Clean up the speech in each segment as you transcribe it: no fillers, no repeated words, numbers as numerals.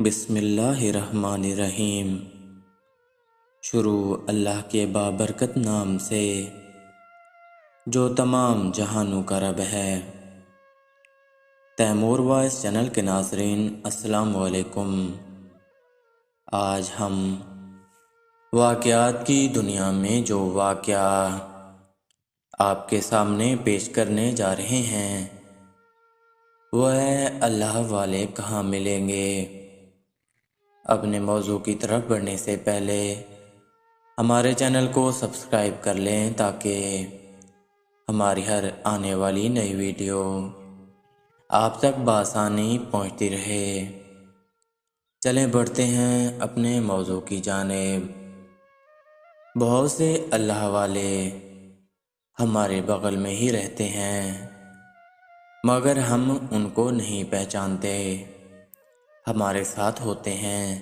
بسم اللہ الرحمن الرحیم۔ شروع اللہ کے بابرکت نام سے جو تمام جہانوں کا رب ہے۔ تیمور وائس چینل کے ناظرین السلام علیکم۔ آج ہم واقعات کی دنیا میں جو واقعہ آپ کے سامنے پیش کرنے جا رہے ہیں وہ ہے اللہ والے کہاں ملیں گے۔ اپنے موضوع کی طرف بڑھنے سے پہلے ہمارے چینل کو سبسکرائب کر لیں تاکہ ہماری ہر آنے والی نئی ویڈیو آپ تک بآسانی پہنچتی رہے۔ چلیں بڑھتے ہیں اپنے موضوع کی جانب۔ بہت سے اللہ والے ہمارے بغل میں ہی رہتے ہیں مگر ہم ان کو نہیں پہچانتے۔ ہمارے ساتھ ہوتے ہیں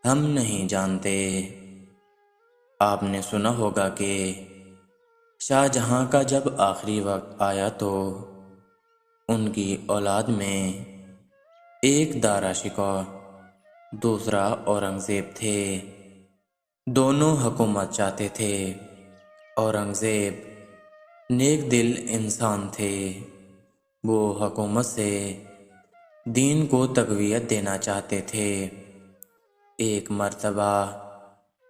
ہم نہیں جانتے۔ آپ نے سنا ہوگا کہ شاہ جہاں کا جب آخری وقت آیا تو ان کی اولاد میں ایک دارا شکوہ دوسرا اورنگزیب تھے۔ دونوں حکومت چاہتے تھے۔ اورنگزیب نیک دل انسان تھے۔ وہ حکومت سے دین کو تقویت دینا چاہتے تھے۔ ایک مرتبہ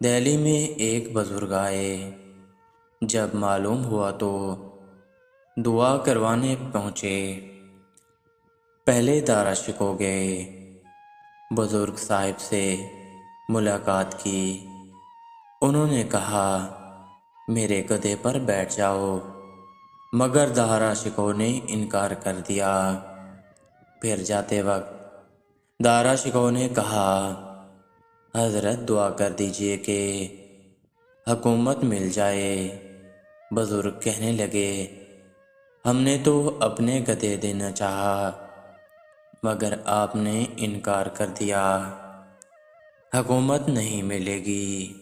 دہلی میں ایک بزرگ آئے۔ جب معلوم ہوا تو دعا کروانے پہنچے۔ پہلے دارا شکوہ گئے، بزرگ صاحب سے ملاقات کی۔ انہوں نے کہا میرے گدھے پر بیٹھ جاؤ، مگر دارا شکوہ نے انکار کر دیا۔ پھر جاتے وقت دارا شکوہ نے کہا حضرت دعا کر دیجئے کہ حکومت مل جائے۔ بزرگ کہنے لگے ہم نے تو اپنے گدھے دینا چاہا مگر آپ نے انکار کر دیا، حکومت نہیں ملے گی۔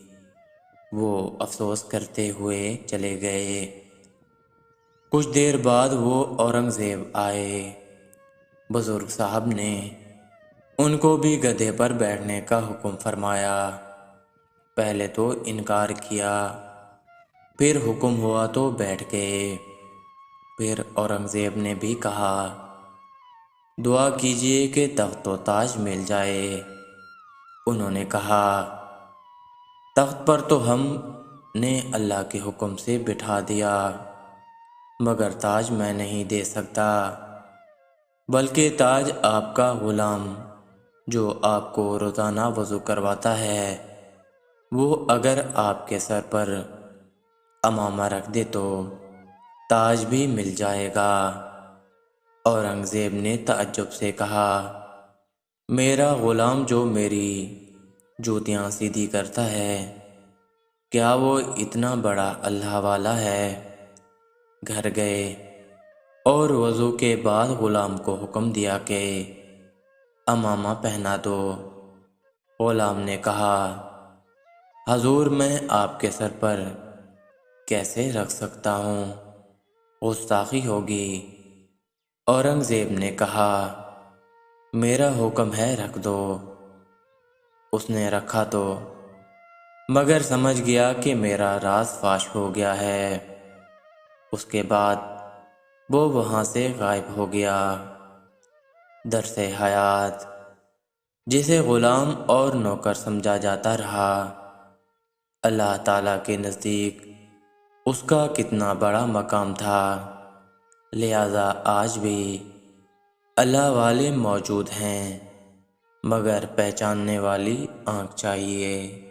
وہ افسوس کرتے ہوئے چلے گئے۔ کچھ دیر بعد وہ اورنگزیب آئے۔ بزرگ صاحب نے ان کو بھی گدھے پر بیٹھنے کا حکم فرمایا۔ پہلے تو انکار کیا، پھر حکم ہوا تو بیٹھ گئے۔ پھر اورنگزیب نے بھی کہا دعا کیجئے کہ تخت و تاج مل جائے۔ انہوں نے کہا تخت پر تو ہم نے اللہ کے حکم سے بٹھا دیا مگر تاج میں نہیں دے سکتا، بلکہ تاج آپ کا غلام جو آپ کو روزانہ وضو کرواتا ہے وہ اگر آپ کے سر پر امامہ رکھ دے تو تاج بھی مل جائے گا۔ اورنگزیب نے تعجب سے کہا میرا غلام جو میری جوتیاں سیدھی کرتا ہے کیا وہ اتنا بڑا اللہ والا ہے؟ گھر گئے اور وضو کے بعد غلام کو حکم دیا کہ امامہ پہنا دو۔ غلام نے کہا حضور میں آپ کے سر پر کیسے رکھ سکتا ہوں، گستاخی ہوگی۔ اورنگزیب نے کہا میرا حکم ہے رکھ دو۔ اس نے رکھا تو مگر سمجھ گیا کہ میرا راز فاش ہو گیا ہے۔ اس کے بعد وہ وہاں سے غائب ہو گیا۔ درس حیات جسے غلام اور نوکر سمجھا جاتا رہا، اللہ تعالیٰ کے نزدیک اس کا کتنا بڑا مقام تھا۔ لہذا آج بھی اللہ والے موجود ہیں مگر پہچاننے والی آنکھ چاہیے۔